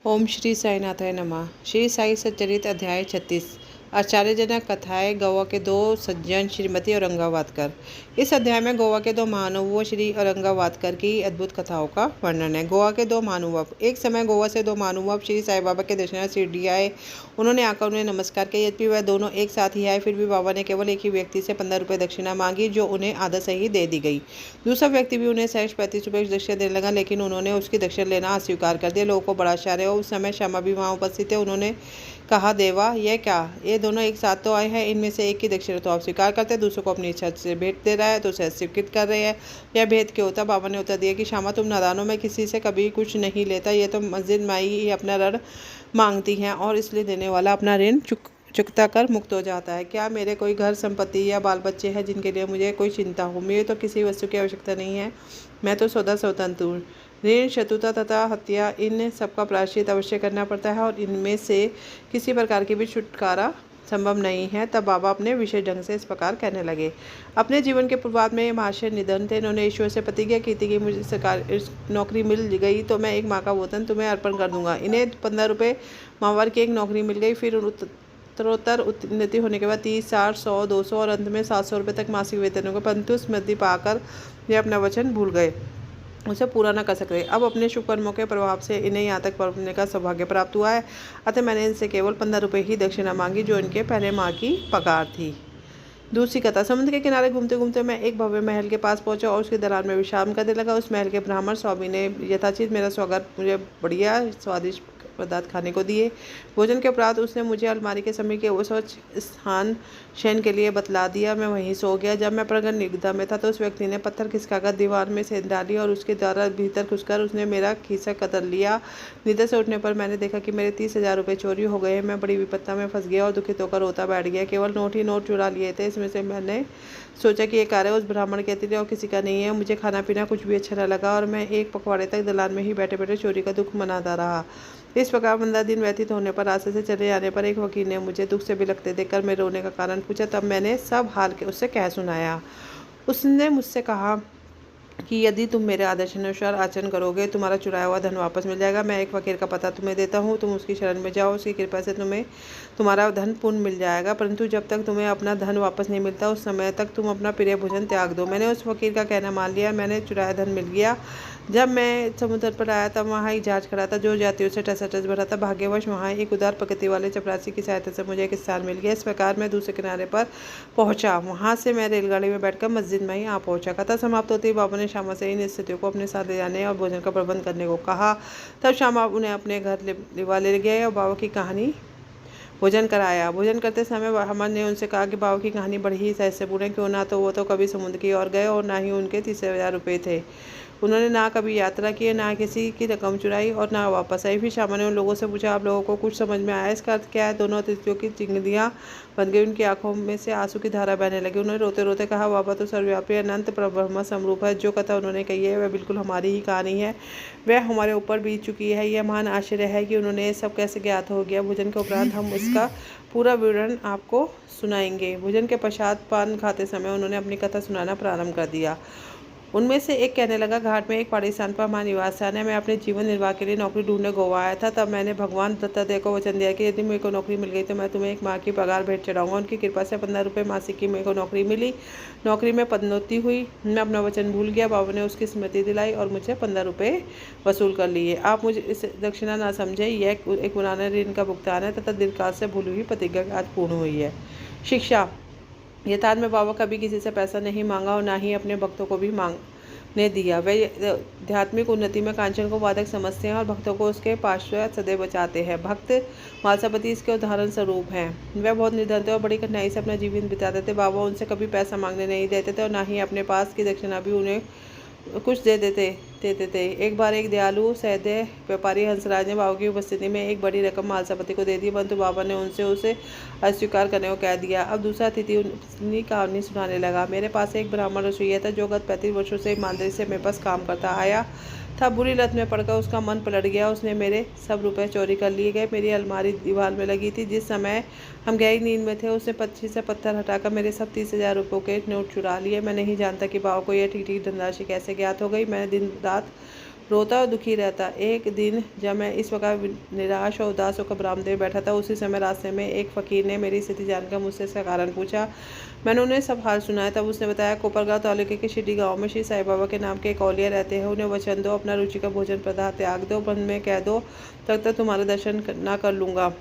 ओम श्री साईनाथाय नमः। श्री साई सच्चरित अध्याय 36। आश्चर्यजनक कथाएं गोवा के दो सज्जन श्रीमती औरंगावादकर। इस अध्याय में गोवा के दो महानुभावों श्री औरंगावादकर की अद्भुत कथाओं का वर्णन है। गोवा के दो महानुभाव। एक समय गोवा से दो महानुभाव श्री साई बाबा के दर्शनार्थ शिरडी आए। उन्होंने आकर उन्हें नमस्कार किया। यद्यपि वह दोनों एक साथ ही आए, फिर भी बाबा ने केवल एक ही व्यक्ति से 15 रुपये दक्षिणा मांगी, जो उन्हें आधा से ही दे दी गई। दूसरा व्यक्ति भी उन्हें सहज 35 रुपये दक्षिणा देने लगा, लेकिन उन्होंने उसकी दक्षिणा लेना अस्वीकार कर दिया। लोगों को बड़ा आश्चर्य हुआ। उस समय श्यामा भी वहां उपस्थित थे। उन्होंने कहा, देवा, यह क्या? ये दोनों एक साथ तो आए हैं। इनमें से एक की दक्षिणा तो आप स्वीकार करते, दूसरों को अपनी इच्छा से भेंट दे रहा है, तो उसे स्वीकृत कर रहे हैं। यह भेद क्यों होता? बाबा ने उत्तर दिया कि श्यामा, तुम नादान हो। मैं किसी से कभी कुछ नहीं लेता। ये तो मस्जिद माई ही अपना ऋण मांगती हैं, और इसलिए देने वाला अपना ऋण चुकता कर मुक्त हो जाता है। क्या मेरे कोई घर संपत्ति या बाल बच्चे हैं जिनके लिए मुझे कोई चिंता हो? मुझे तो किसी वस्तु की आवश्यकता नहीं है। मैं तो सदा स्वतंत्र हूँ। ऋण, शत्रुता तथा हत्या, इन सबका प्रायश्चित अवश्य करना पड़ता है, और इनमें से किसी प्रकार की भी छुटकारा संभव नहीं है। तब बाबा अपने विशेष ढंग से इस प्रकार कहने लगे। अपने जीवन के पूर्वार्ध में महाशय निधन थे। इन्होंने ईश्वर से प्रतिज्ञा की थी कि मुझे सरकार नौकरी मिल गई तो मैं एक माँ का वेतन तुम्हें अर्पण कर दूंगा। इन्हें 15 रुपये माहवार की एक नौकरी मिल गई। फिर उत्तरोत्तर उन्नति होने के बाद 30, 60, 100, 200 और अंत में 700 रुपये तक मासिक वेतन हो गए। परंतु स्मृति पाकर वे अपना वचन भूल गए, उसे पूरा न कर सकते। अब अपने शुभ कर्मों के प्रभाव से इन्हें यहाँ तक पहुँचने का सौभाग्य प्राप्त हुआ है। अतः मैंने इनसे केवल 15 रुपये ही दक्षिणा मांगी, जो इनके पहले माह की पगार थी। दूसरी कथा। समुद्र के किनारे घूमते घूमते मैं एक भव्य महल के पास पहुंचा और उसके दलान में विश्राम करने लगा। उस महल के ब्राह्मण स्वामी ने यथाचित मेरा स्वागत, मुझे बढ़िया स्वादिष्ट पदार्थ खाने को दिए। भोजन के उपरांत उसने मुझे अलमारी के समीप के वो स्वच्छ स्थान शयन के लिए बतला दिया। मैं वहीं सो गया। जब मैं प्रगट निद्रा में था तो उस व्यक्ति ने पत्थर खिसकाकर दीवार में से डाली, और उसके द्वारा भीतर घुसकर उसने मेरा खीसा कतर लिया। निद्रा से उठने पर मैंने देखा कि मेरे 30,000 रुपये चोरी हो गए। मैं बड़ी विपत्ता में फंस गया और दुखित होकर रोता बैठ गया। केवल नोट ही नोट चुरा लिए थे। इसमें से मैंने सोचा कि ये कार्य उस ब्राह्मण के अतिरिक्त और किसी का नहीं है। मुझे खाना पीना कुछ भी अच्छा न लगा, और मैं एक पखवाड़े तक दलान में ही बैठे बैठे चोरी का दुख मनाता रहा। इस प्रकार 15 दिन व्यतीत होने पर रास्ते से चले जाने पर एक वकील ने मुझे दुख से बिलखते देखकर मेरे रोने का कारण पूछा। तब मैंने सब हाल के उससे कह सुनाया। उसने मुझसे कहा कि यदि तुम मेरे आदर्शानुसार आचरण करोगे, तुम्हारा चुराया हुआ धन वापस मिल जाएगा। मैं एक फकीर का पता तुम्हें देता हूँ, तुम उसकी शरण में जाओ। उसकी कृपा से तुम्हें तुम्हारा धन पुण्य मिल जाएगा, परंतु जब तक तुम्हें अपना धन वापस नहीं मिलता, उस समय तक तुम अपना प्रिय भोजन त्याग दो। मैंने उस फकीर का कहना मान लिया। मैंने चुराया धन मिल गया। जब मैं समुद्र पर आया तब वहाँ एक जहाज खड़ा था, जो यात्रियों से टसाटस भरा था। भाग्यवश वहाँ एक उदार प्रकृति वाले चपरासी की सहायता से मुझे एक स्थान मिल गया। इस प्रकार मैं दूसरे किनारे पर पहुँचा। वहाँ से मैं रेलगाड़ी में बैठकर मस्जिद में ही आ पहुँचा। कथा समाप्त होती ही बाबा ने श्यामा से इन स्थितियों को अपने साथ ले जाने और भोजन का प्रबंध करने को कहा। तब श्यामा उन्हें अपने घर ले गए और बाबा की कहानी भोजन कराया। भोजन करते समय हमर ने उनसे कहा कि बाबा की कहानी बड़ी ही रहस्यपूर्ण है। क्यों ना तो वो तो कभी समुद्र की ओर गए, और ना ही उनके 30,000 रुपये थे। उन्होंने ना कभी यात्रा की, ना किसी की रकम चुराई, और ना वापस आई। फिर श्यामा ने उन लोगों से पूछा, आप लोगों को कुछ समझ में आया? इसका अर्थ क्या है? दोनों अतिथियों की चिंगदियाँ बन गई। उनकी आंखों में से आंसू की धारा बहने लगी। उन्होंने रोते रोते कहा, बाबा तो सर्वव्यापी अनंत परब्रह्म समरूप है। जो कथा उन्होंने कही है वह बिल्कुल हमारी ही कहानी है। वह हमारे ऊपर बीत चुकी है। यह महान आश्चर्य है कि उन्होंने ये सब कैसे ज्ञात हो गया। भोजन के उपरांत हम इसका पूरा विवरण आपको सुनाएंगे। भोजन के पश्चात पान खाते समय उन्होंने अपनी कथा सुनाना प्रारंभ कर दिया। उनमें से एक कहने लगा, घाट में एक पहाड़ी स्थान पर हमारा निवास स्थान है। मैं अपने जीवन निर्वाह के लिए नौकरी ढूंढने गोवा आया था। तब मैंने भगवान दत्तात्रेय को वचन दिया कि यदि मेरे को नौकरी मिल गई तो मैं तुम्हें एक माह की पगार भेंट चढ़ाऊंगा। उनकी कृपा से 15 रुपये मासिक की मेरे को नौकरी मिली। नौकरी में पदोन्नति हुई। मैं अपना वचन भूल गया। बाबा ने उसकी स्मृति दिलाई और मुझे 15 रुपये वसूल कर लिए। आप मुझे इस दक्षिणा ना समझे, यह एक पुराने ऋण का भुगतान है तथा दीर्घकाल से भूली हुई प्रतिज्ञा आज पूर्ण हुई है। शिक्षा। यथार्थ में बाबा कभी किसी से पैसा नहीं मांगा, और ना ही अपने भक्तों को भी ने दिया। वे आध्यात्मिक उन्नति में कांचन को बाधक समझते हैं और भक्तों को उसके पार्श्व सदैव बचाते हैं। भक्त मालसापति इसके उदाहरण स्वरूप हैं। वे बहुत निर्धन थे और बड़ी कठिनाई से अपना जीवन बिताते थे। बाबा उनसे कभी पैसा मांगने नहीं देते थे, और ना ही अपने पास की दक्षिणा भी उन्हें कुछ देते थे। एक बार एक दयालु सहृदय व्यापारी हंसराज ने बाबा की उपस्थिति में एक बड़ी रकम मालसापति को दे दी, परंतु बाबा ने उनसे उसे अस्वीकार करने को कह दिया। अब दूसरा अतिथि अपनी कहानी सुनाने लगा। मेरे पास एक ब्राह्मण रसोइया था, जो गत 35 वर्षों से ईमानदारी से मेरे पास काम करता आया था। बुरी लत में पड़कर उसका मन पलट गया। उसने मेरे सब रुपए चोरी कर लिए गए। मेरी अलमारी दीवार में लगी थी। जिस समय हम गहरी नींद में थे, उसने पक्षी से पत्थर हटाकर मेरे सब 30,000 रुपयों के नोट चुरा लिए। मैं नहीं जानता कि बाबा को यह ठीक ठीक धनराशि कैसे ज्ञात हो गई। मैंने दिन रात रोता और दुखी रहता। एक दिन जब मैं इस प्रकार निराश और उदास होकर बरामदे में बैठा था, उसी समय रास्ते में एक फ़कीर ने मेरी स्थिति जानकर मुझसे इसका कारण पूछा। मैंने उन्हें सब हाल सुनाया। तब उसने बताया, कोपरगांव तालुके के शिरडी गांव में श्री साईं बाबा के नाम के एक औलिया रहते हैं। उन्हें वचन दो, अपना रुचि का भोजन पदार्थ त्याग दो, मन में कह दो तब तक तुम्हारे दर्शन ना कर लूँगा,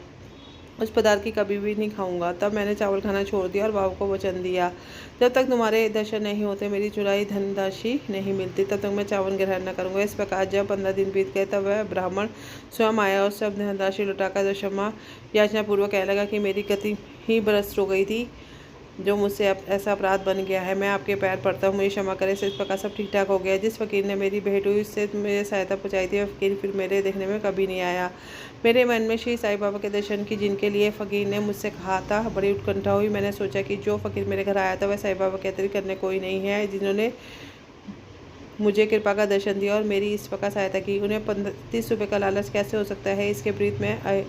उस पदार्थ की कभी भी नहीं खाऊंगा। तब मैंने चावल खाना छोड़ दिया और बाबा को वचन दिया, जब तक तुम्हारे दर्शन नहीं होते, मेरी चुराई धनराशि नहीं मिलती, तब तक मैं चावल ग्रहण न करूंगा। इस प्रकार जब 15 दिन बीत गए, तब वह ब्राह्मण स्वयं आया और सब धनराशि लौटाकर क्षमा याचना पूर्वक कहने लगा कि मेरी गति ही भ्रष्ट हो गई थी, जो मुझसे अब ऐसा अपराध बन गया है। मैं आपके पैर पड़ता हूँ, मुझे क्षमा करें। इस प्रकार सब ठीक ठाक हो गया। जिस फ़कीर ने मेरी भेंट हुई, उससे मुझे सहायता पहुँचाई थी, वह फ़कीर फिर मेरे देखने में कभी नहीं आया। मेरे मन में श्री साईं बाबा के दर्शन की, जिनके लिए फ़कीर ने मुझसे कहा था, बड़ी उत्कंठा हुई। मैंने सोचा कि जो फ़कीर मेरे घर आया था, वह साईं बाबा के अतिरिक्त करने कोई नहीं है, जिन्होंने मुझे कृपा का दर्शन दिया और मेरी इस प्रकार सहायता की। उन्हें 30 रुपये का लालच कैसे हो सकता है? इसके विपरीत में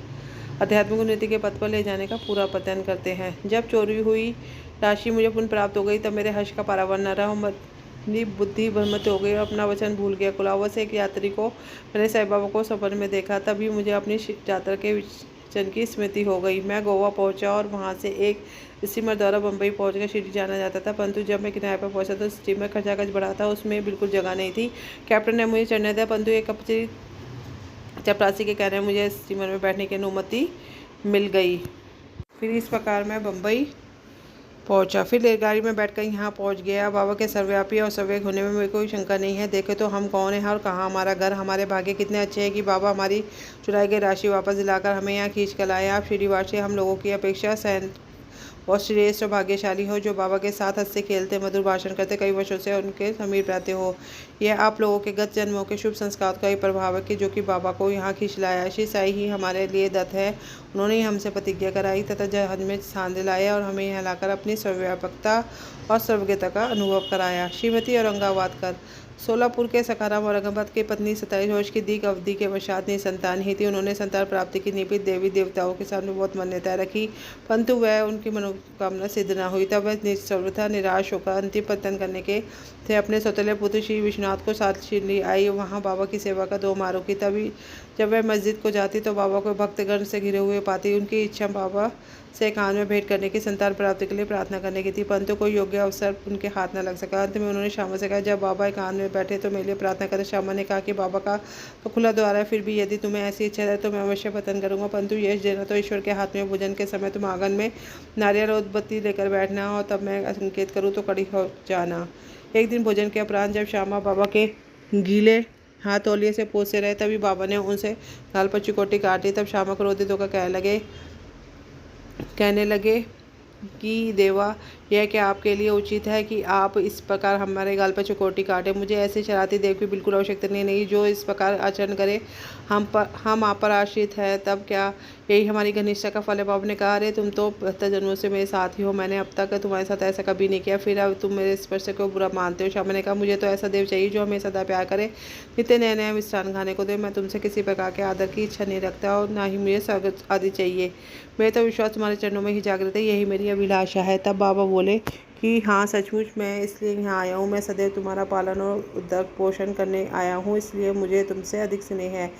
आध्यात्मिक उन्नति के पथ पर ले जाने का पूरा प्रयत्न करते हैं। जब चोरी हुई राशि मुझे पुनः प्राप्त हो गई, तब मेरे हर्ष का पारावार न रहा। मेरी बुद्धि भ्रमित हो गई और अपना वचन भूल गया। कुलावा से एक यात्री को मैंने साईं बाबा को सपने में देखा, तभी मुझे अपनी यात्रा के वचन की स्मृति हो गई। मैं गोवा पहुंचा और वहां से एक स्टीमर द्वारा बम्बई पहुंचकर शिरडी जाना जाता था, परंतु जब मैं किनारे पर पहुंचा तो स्टीमर खचाखच बढ़ा था, उसमें बिल्कुल जगह नहीं थी। कैप्टन ने मुझे चढ़ने दिया, परंतु एक चपरासी के कहने मुझे स्टीमर में बैठने की अनुमति मिल गई। फिर इस प्रकार मैं बम्बई पहुंचा। फिर रेलगाड़ी में बैठकर यहाँ पहुंच गया। बाबा के सर्वव्यापी और सर्वज्ञ होने में मेरी कोई शंका नहीं है। देखे तो हम कौन हैं और कहाँ हमारा घर। हमारे भाग्य कितने अच्छे हैं कि बाबा हमारी चुराई गई राशि वापस दिलाकर हमें यहाँ खींच कर लाए। आप शिरडीवासी हम लोगों की अपेक्षा बहुत श्रेष्ठ और भाग्यशाली हो, जो बाबा के साथ हंसते खेलते मधुर भाषण करते कई वर्षों से उनके समीप रहते हो। यह आप लोगों के गत जन्मों के शुभ संस्कार का ही प्रभाव है कि जो कि बाबा को यहाँ खींच लाया। श्री साई ही हमारे लिए दत्त है। उन्होंने ही हमसे प्रतिज्ञा कराई तथा जहाज में स्थान दिलाया और हमें यहाँ लाकर अपनी सर्वव्यापकता और सर्वज्ञता का अनुभव कराया। श्रीमती औरंगाबादकर सोलापुर के सखाराम औरंगाबाद की पत्नी 27 वर्ष की दीर्घ अवधि के पश्चात निसंतान ही थी। उन्होंने संतान प्राप्ति की निमित्त देवी देवताओं के सामने बहुत मान्यता रखी, परंतु वह उनकी मनोकामना सिद्ध न हुई। तब वह सर्वथा निराश होकर अंतिम पतन करने के थे अपने सौतेले पुत्र श्री विश्वनाथ को साथ ली आई। वहाँ बाबा की सेवा का 2 मारों की। तभी जब वह मस्जिद को जाती तो बाबा को भक्तगण से घिरे हुए पाती। उनकी इच्छा बाबा से कान में भेंट करने की, संतान प्राप्ति के लिए प्रार्थना करने की थी, परंतु कोई योग्य अवसर उनके हाथ न लग सका। अंत में उन्होंने श्यामा से कहा, जब बाबा कान में बैठे तो मेरे लिए प्रार्थना करें। श्यामा ने कहा कि बाबा का तो खुला द्वार है, फिर भी यदि तुम्हें ऐसी इच्छा है तो मैं अवश्य पतन करूंगा, परंतु यश देना तो ईश्वर के हाथ में। भोजन के समय तुम आंगन में नारियल और उदबत्ती लेकर बैठना और तब मैं संकेत करूँ तो कड़ी हो जाना। एक दिन भोजन के उपरांत जब श्यामा बाबा के गीले हाथ तौलिए से पोंछते रहे, तभी बाबा ने उनसे गाल पर चिकोटी काटी। तब श्यामा क्रोधित होकर कहने लगे कि देवा, यह क्या आपके लिए उचित है कि आप इस प्रकार हमारे गाल पर चकोटी काटे? मुझे ऐसे शरारती देव की बिल्कुल आवश्यकता नहीं जो इस प्रकार आचरण करे। हम आप पर आश्रित है, तब क्या यही हमारी घनिष्ठता का फल है? बाबा ने कहा, अरे तुम तो 72 जन्मों से मेरे साथ ही हो, मैंने अब तक तुम्हारे साथ ऐसा कभी नहीं किया, फिर अब तुम मेरे स्पर्श को बुरा मानते हो। श्यामा ने कहा, मुझे तो ऐसा देव चाहिए जो हमें सदा प्यार करे, नित्य नया नया मिष्ठान खाने को दे। मैं तुमसे किसी प्रकार के आदर की इच्छा नहीं रखता और ना ही मुझे स्वागत आदि चाहिए। मेरे तो विश्वास तुम्हारे चरणों में ही जागृत है, यही मेरी अभिलाषा है। तब बाबा बोले कि हाँ, सचमुच मैं इसलिए यहाँ आया हूँ। मैं सदैव तुम्हारा पालन और उद्धार पोषण करने आया हूँ, इसलिए मुझे तुमसे अधिक स्नेह है।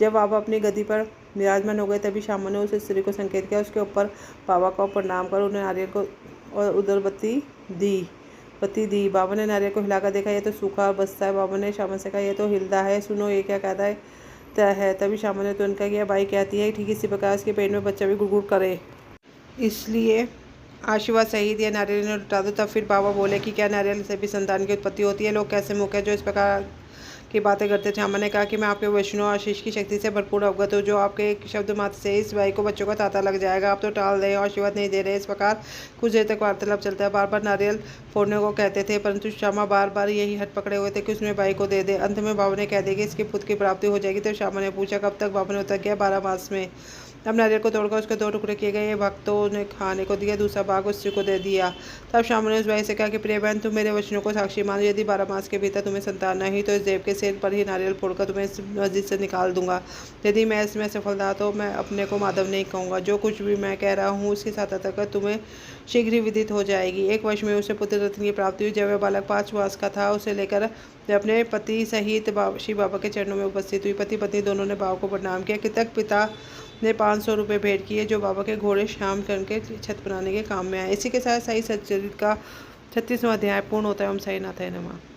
जब बाबा अपनी गद्दी पर विराजमान हो गए, तभी श्यामा ने उस स्त्री को संकेत किया। उसके ऊपर बाबा को प्रणाम कर उन्हें नारियल को और उदबत्ती दी। बाबा ने नारियल को हिलाकर देखा, ये तो सूखा और बसता है। बाबा ने श्यामा से कहा, ये तो हिलता है, सुनो ये क्या कहता है। तभी श्यामा ने तुरंत कहा कि यह बाई कहती है, ठीक इसी प्रकार इसके पेट में बच्चा भी गुड़गुड़ करे, इसलिए आशीर्वाद सहित यह नारियल ने लुटा दो। तब फिर बाबा बोले कि क्या नारियल से भी संतान की उत्पत्ति होती है? लोग कैसे मूर्ख हैं जो इस प्रकार की बातें करते थे। श्यामा ने कहा कि मैं आपके वैष्णव आशीष की शक्ति से भरपूर अवगत हूँ, जो आपके एक शब्द मात्र से इस भाई को बच्चों का तांता लग जाएगा। आप तो टाल दें और आशीर्वाद नहीं दे रहे। इस प्रकार कुछ देर तक वार्तालाप चलता है। बार बार नारियल फोड़ने को कहते थे, परंतु श्यामा बार बार यही हट पकड़े हुए थे कि उसमें भाई को दे दे। अंत में बाबा ने कह दिया कि इसकी पुत्र की प्राप्ति हो जाएगी। तो श्यामा ने पूछा, कब तक? बाबा ने उत्तर किया, 12 मास में। तब नारियल को तोड़कर उसके 2 टुकड़े किए गए। भक्तों ने खाने को दिया, दूसरा भाग उसी को दे दिया। तब श्यामल ने उस भाई से कहा कि प्रिय बहन, तुम मेरे वचनों को साक्षी मान। यदि 12 मास के भीतर तुम्हें संतान नहीं तो इस देव के सिर पर ही नारियल फोड़कर तुम्हें इस मस्जिद से निकाल दूंगा। यदि मैं इसमें सफल रहा तो मैं अपने को माधव नहीं कहूँगा। जो कुछ भी मैं कह रहा हूँ उसकी सार्थकता कर तुम्हें शीघ्र ही विदित हो जाएगी। 1 वर्ष में उसे पुत्र रत्न की प्राप्ति हुई। जब वह बालक 5 वर्ष का था, उसे लेकर वह अपने पति सहित शिव बाबा के चरणों में उपस्थित हुई। पति पत्नी दोनों ने बाबा को प्रणाम किया। कृतज्ञ पिता ने 500 रुपये भेंट किए, जो बाबा के घोड़े शाम करके छत बनाने के काम में आए। इसी के साथ साई सच्चरित्र का 36वां अध्याय पूर्ण होता है। ओम साई नाथाय नमः।